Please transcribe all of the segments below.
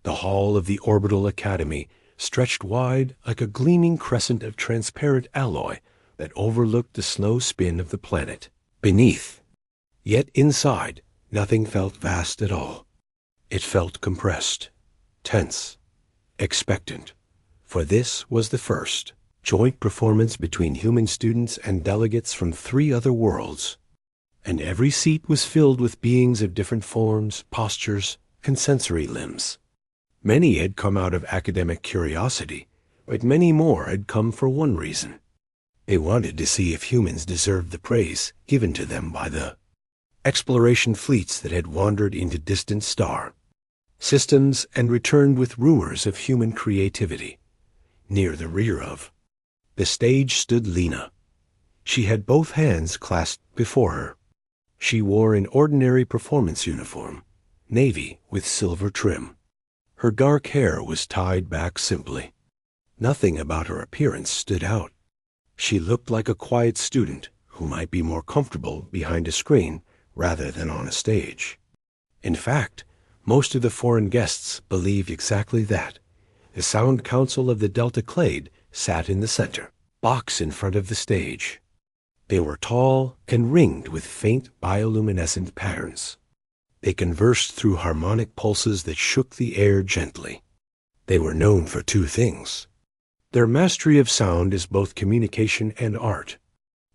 The hall of the Orbital Academy stretched wide like a gleaming crescent of transparent alloy that overlooked the slow spin of the planet beneath. Yet inside, nothing felt vast at all. It felt compressed, tense, expectant, for this was the first joint performance between human students and delegates from 3 other worlds, and every seat was filled with beings of different forms, postures, and sensory limbs. Many had come out of academic curiosity, but many more had come for one reason. They wanted to see if humans deserved the praise given to them by the exploration fleets that had wandered into distant star systems and returned with rumors of human creativity. Near the rear of the stage stood Lena. She had both hands clasped before her. She wore an ordinary performance uniform, navy with silver trim. Her dark hair was tied back simply. Nothing about her appearance stood out. She looked like a quiet student who might be more comfortable behind a screen rather than on a stage. In fact, most of the foreign guests believed exactly that. The Sound Council of the Delta Clade sat in the center, box in front of the stage. They were tall and ringed with faint bioluminescent patterns. They conversed through harmonic pulses that shook the air gently. They were known for 2 things. Their mastery of sound is both communication and art,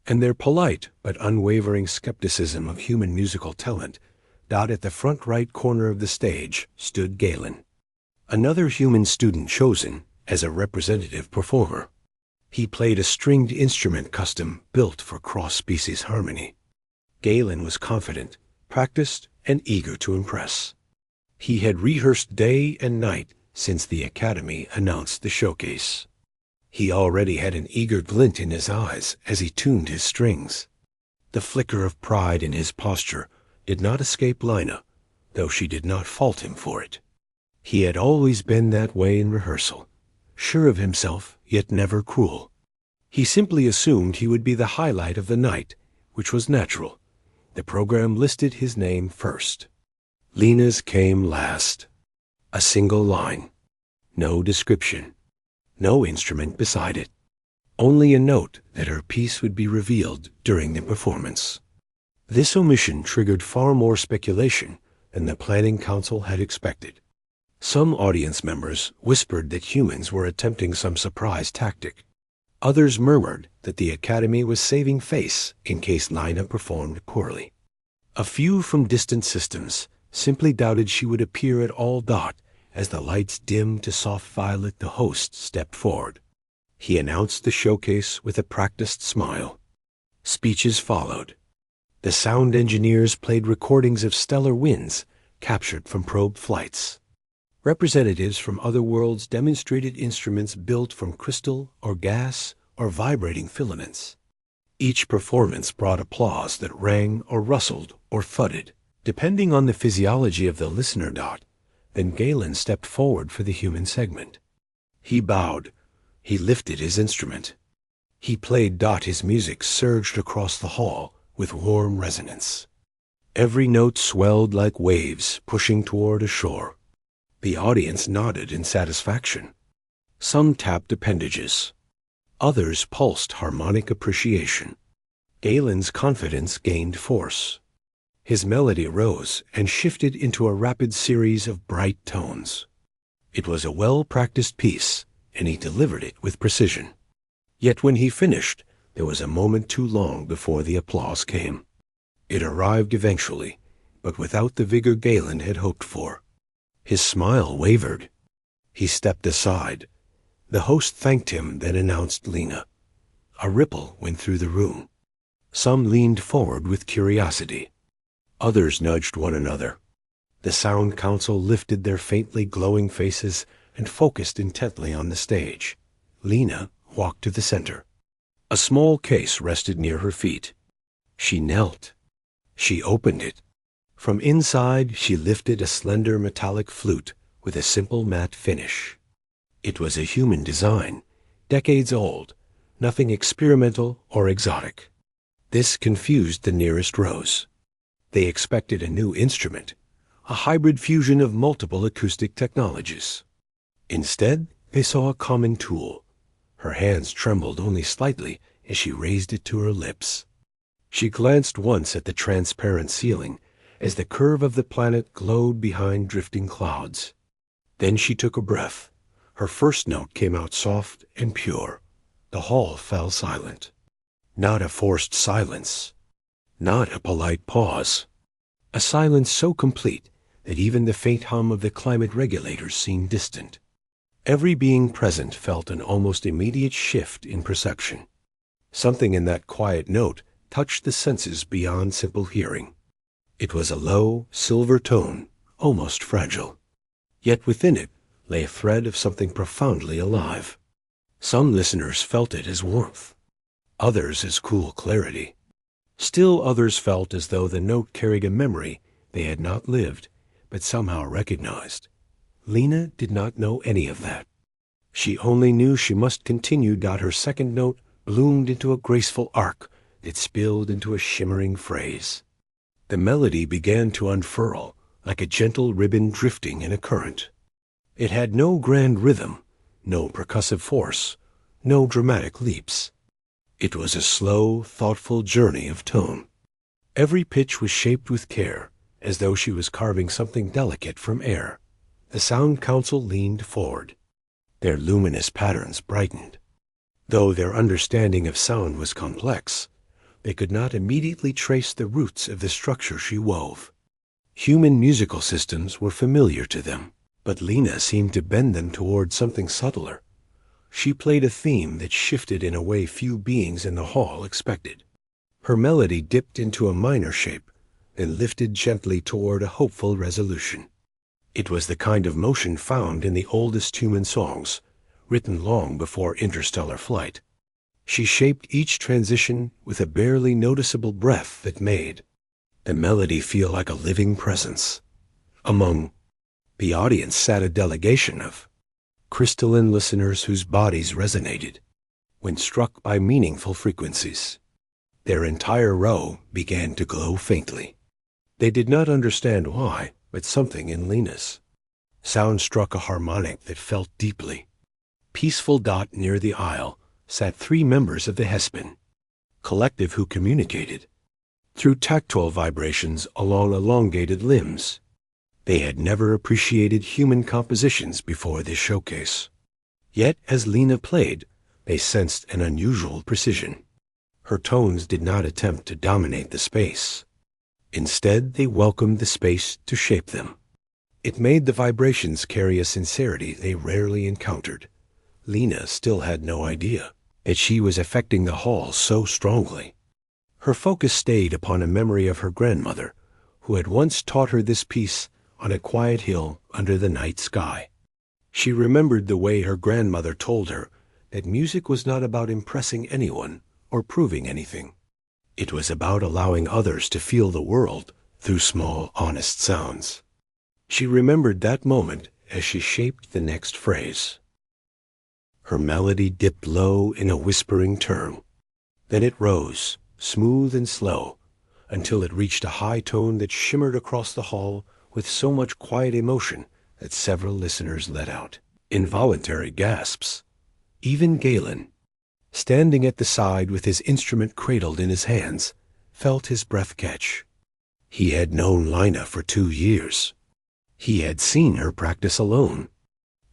and their polite but unwavering skepticism of human musical talent. At the front right corner of the stage stood Galen, another human student chosen as a representative performer. He played a stringed instrument custom built for cross-species harmony. Galen was confident, practiced, and eager to impress. He had rehearsed day and night since the Academy announced the showcase. He already had an eager glint in his eyes as he tuned his strings. The flicker of pride in his posture did not escape Lina, though she did not fault him for it. He had always been that way in rehearsal, sure of himself, yet never cruel. He simply assumed he would be the highlight of the night, which was natural. The program listed his name first. Lena's came last. A single line. No description. No instrument beside it. Only a note that her piece would be revealed during the performance. This omission triggered far more speculation than the planning council had expected. Some audience members whispered that humans were attempting some surprise tactic. Others murmured that the Academy was saving face in case Lina performed poorly. A few from distant systems simply doubted she would appear at all. As the lights dimmed to soft violet, the host stepped forward. He announced the showcase with a practiced smile. Speeches followed. The sound engineers played recordings of stellar winds captured from probe flights. Representatives from other worlds demonstrated instruments built from crystal or gas or vibrating filaments. Each performance brought applause that rang or rustled or thudded, depending on the physiology of the listener. Then Galen stepped forward for the human segment. He bowed. He lifted his instrument. He played. His music surged across the hall with warm resonance. Every note swelled like waves pushing toward a shore. The audience nodded in satisfaction. Some tapped appendages. Others pulsed harmonic appreciation. Galen's confidence gained force. His melody rose and shifted into a rapid series of bright tones. It was a well-practiced piece, and he delivered it with precision. Yet when he finished, there was a moment too long before the applause came. It arrived eventually, but without the vigor Galen had hoped for. His smile wavered. He stepped aside. The host thanked him, then announced Lena. A ripple went through the room. Some leaned forward with curiosity. Others nudged one another. The Sound Council lifted their faintly glowing faces and focused intently on the stage. Lena walked to the center. A small case rested near her feet. She knelt. She opened it. From inside, she lifted a slender metallic flute with a simple matte finish. It was a human design, decades old, nothing experimental or exotic. This confused the nearest rows. They expected a new instrument, a hybrid fusion of multiple acoustic technologies. Instead, they saw a common tool. Her hands trembled only slightly as she raised it to her lips. She glanced once at the transparent ceiling as the curve of the planet glowed behind drifting clouds. Then she took a breath. Her first note came out soft and pure. The hall fell silent. Not a forced silence. Not a polite pause. A silence so complete that even the faint hum of the climate regulators seemed distant. Every being present felt an almost immediate shift in perception. Something in that quiet note touched the senses beyond simple hearing. It was a low, silver tone, almost fragile. Yet within it lay a thread of something profoundly alive. Some listeners felt it as warmth, others as cool clarity. Still others felt as though the note carried a memory they had not lived, but somehow recognized. Lena did not know any of that. She only knew she must continue. Her second note bloomed into a graceful arc that spilled into a shimmering phrase. The melody began to unfurl, like a gentle ribbon drifting in a current. It had no grand rhythm, no percussive force, no dramatic leaps. It was a slow, thoughtful journey of tone. Every pitch was shaped with care, as though she was carving something delicate from air. The sound council leaned forward. Their luminous patterns brightened. Though their understanding of sound was complex, they could not immediately trace the roots of the structure she wove. Human musical systems were familiar to them, but Lena seemed to bend them toward something subtler. She played a theme that shifted in a way few beings in the hall expected. Her melody dipped into a minor shape, then lifted gently toward a hopeful resolution. It was the kind of motion found in the oldest human songs, written long before interstellar flight. She shaped each transition with a barely noticeable breath that made the melody feel like a living presence. Among the audience sat a delegation of crystalline listeners whose bodies resonated when struck by meaningful frequencies. Their entire row began to glow faintly. They did not understand why, but something in Lena's sound struck a harmonic that felt deeply. Peaceful dot near the aisle sat 3 members of the Hespin collective who communicated through tactile vibrations along elongated limbs. They had never appreciated human compositions before this showcase. Yet as Lena played, they sensed an unusual precision. Her tones did not attempt to dominate the space. Instead, they welcomed the space to shape them. It made the vibrations carry a sincerity they rarely encountered. Lena still had no idea that she was affecting the hall so strongly. Her focus stayed upon a memory of her grandmother, who had once taught her this piece on a quiet hill under the night sky. She remembered the way her grandmother told her that music was not about impressing anyone or proving anything. It was about allowing others to feel the world through small, honest sounds. She remembered that moment as she shaped the next phrase. Her melody dipped low in a whispering turn. Then it rose, smooth and slow, until it reached a high tone that shimmered across the hall with so much quiet emotion that several listeners let out involuntary gasps. Even Galen, standing at the side with his instrument cradled in his hands, felt his breath catch. He had known Lina for 2 years. He had seen her practice alone.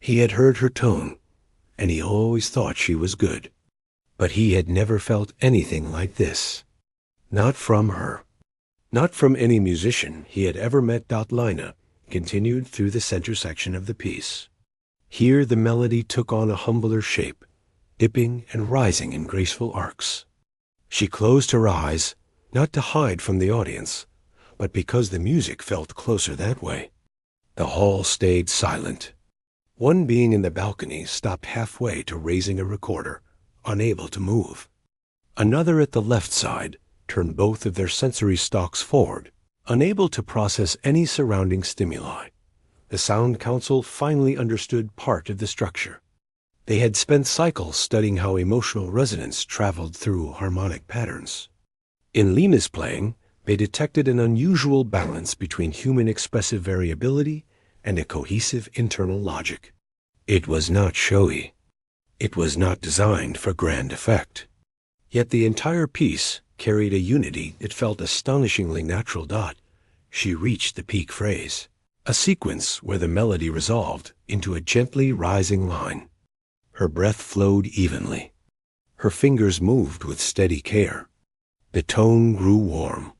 He had heard her tone, and he always thought she was good. But he had never felt anything like this. Not from her. Not from any musician he had ever met. Lina continued through the center section of the piece. Here the melody took on a humbler shape, dipping and rising in graceful arcs. She closed her eyes, not to hide from the audience, but because the music felt closer that way. The hall stayed silent. One being in the balcony stopped halfway to raising a recorder, unable to move. Another at the left side turned both of their sensory stalks forward, unable to process any surrounding stimuli. The sound council finally understood part of the structure. They had spent cycles studying how emotional resonance traveled through harmonic patterns. In Lena's playing, They detected an unusual balance between human expressive variability and a cohesive internal logic. It was not showy. It was not designed for grand effect. Yet the entire piece carried a unity that felt astonishingly natural. She reached the peak phrase, a sequence where the melody resolved into a gently rising line. Her breath flowed evenly. Her fingers moved with steady care. The tone grew warm.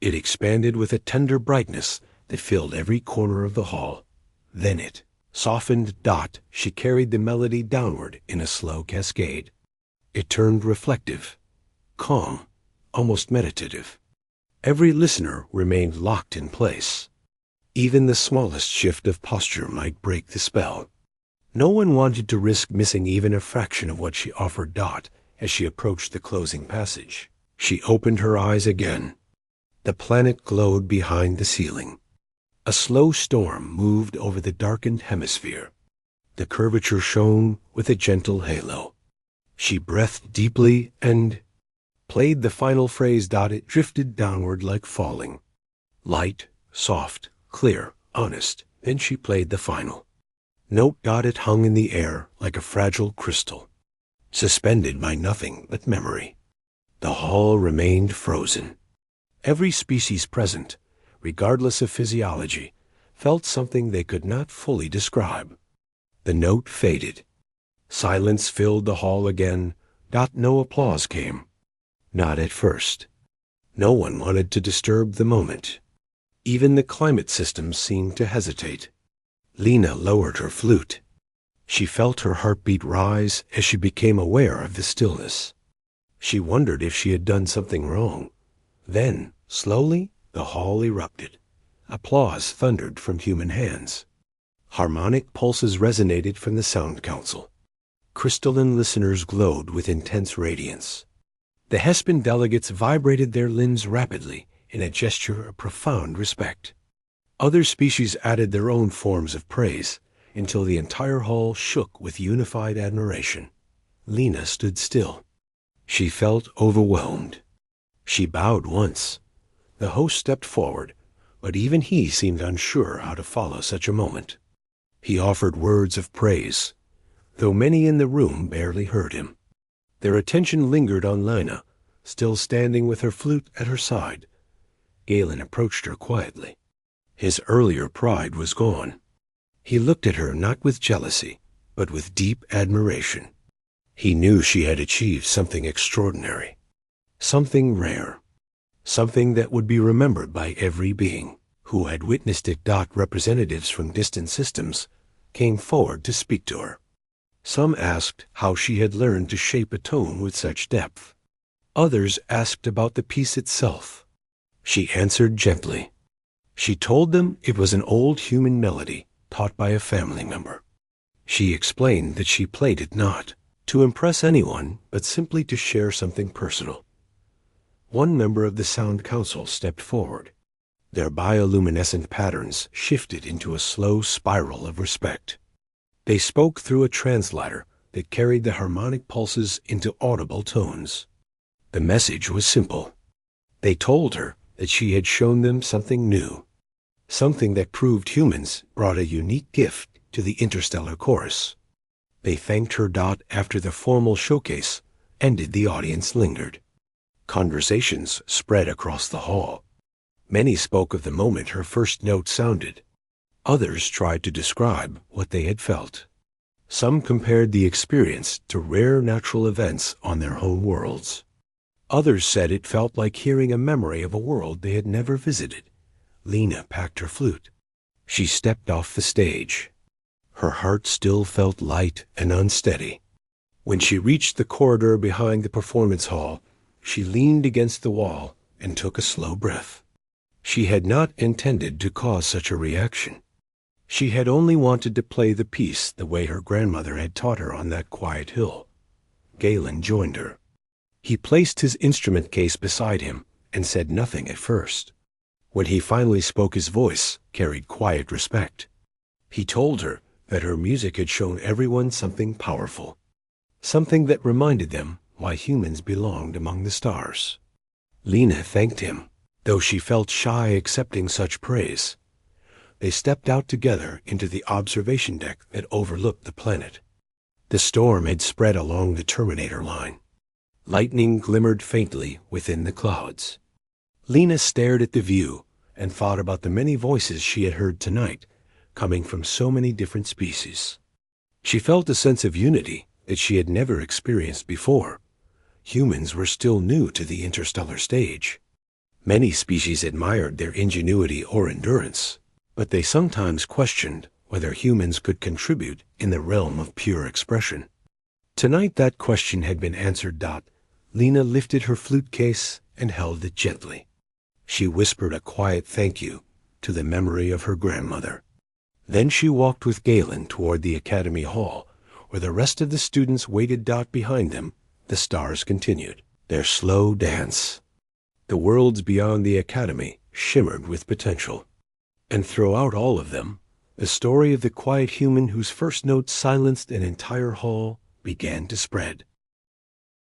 It expanded with a tender brightness that filled every corner of the hall. Then it softened. She carried the melody downward in a slow cascade. It turned reflective, calm, almost meditative. Every listener remained locked in place. Even the smallest shift of posture might break the spell. No one wanted to risk missing even a fraction of what she offered. As she approached the closing passage, she opened her eyes again. The planet glowed behind the ceiling. A slow storm moved over the darkened hemisphere. The curvature shone with a gentle halo. She breathed deeply and played the final phrase. It drifted downward like falling. Light, soft, clear, honest. Then she played the final note. It hung in the air like a fragile crystal, suspended by nothing but memory. The hall remained frozen. Every species present, regardless of physiology, felt something they could not fully describe. The note faded. Silence filled the hall again. No applause came. Not at first. No one wanted to disturb the moment. Even the climate systems seemed to hesitate. Lena lowered her flute. She felt her heartbeat rise as she became aware of the stillness. She wondered if she had done something wrong. Then, slowly, the hall erupted. Applause thundered from human hands. Harmonic pulses resonated from the sound council. Crystalline listeners glowed with intense radiance. The Hespen delegates vibrated their limbs rapidly in a gesture of profound respect. Other species added their own forms of praise until the entire hall shook with unified admiration. Lena stood still. She felt overwhelmed. She bowed once. The host stepped forward, but even he seemed unsure how to follow such a moment. He offered words of praise, though many in the room barely heard him. Their attention lingered on Lena, still standing with her flute at her side. Galen approached her quietly. His earlier pride was gone. He looked at her not with jealousy, but with deep admiration. He knew she had achieved something extraordinary, something rare, something that would be remembered by every being who had witnessed it. Representatives from distant systems came forward to speak to her. Some asked how she had learned to shape a tone with such depth. Others asked about the piece itself. She answered gently. She told them it was an old human melody taught by a family member. She explained that she played it not to impress anyone, but simply to share something personal. One member of the sound council stepped forward. Their bioluminescent patterns shifted into a slow spiral of respect. They spoke through a translator that carried the harmonic pulses into audible tones. The message was simple. They told her that she had shown them something new, something that proved humans brought a unique gift to the interstellar chorus. They thanked her. After the formal showcase ended, the audience lingered. Conversations spread across the hall. Many spoke of the moment her first note sounded. Others tried to describe what they had felt. Some compared the experience to rare natural events on their home worlds. Others said it felt like hearing a memory of a world they had never visited. Lena packed her flute. She stepped off the stage. Her heart still felt light and unsteady. When she reached the corridor behind the performance hall, she leaned against the wall and took a slow breath. She had not intended to cause such a reaction. She had only wanted to play the piece the way her grandmother had taught her on that quiet hill. Galen joined her. He placed his instrument case beside him and said nothing at first. When he finally spoke, his voice carried quiet respect. He told her that her music had shown everyone something powerful, something that reminded them why humans belonged among the stars. Lena thanked him. though she felt shy accepting such praise. They stepped out together into the observation deck that overlooked the planet. The storm had spread along the Terminator line. Lightning glimmered faintly within the clouds. Lena stared at the view and thought about the many voices she had heard tonight, coming from so many different species. She felt a sense of unity that she had never experienced before. Humans were still new to the interstellar stage. Many species admired their ingenuity or endurance, but they sometimes questioned whether humans could contribute in the realm of pure expression. Tonight that question had been answered. Lena lifted her flute case and held it gently. She whispered a quiet thank you to the memory of her grandmother. Then she walked with Galen toward the Academy Hall, where the rest of the students waited. Behind them, the stars continued their slow dance. The worlds beyond the Academy shimmered with potential. And throughout all of them, the story of the quiet human whose first note silenced an entire hall began to spread.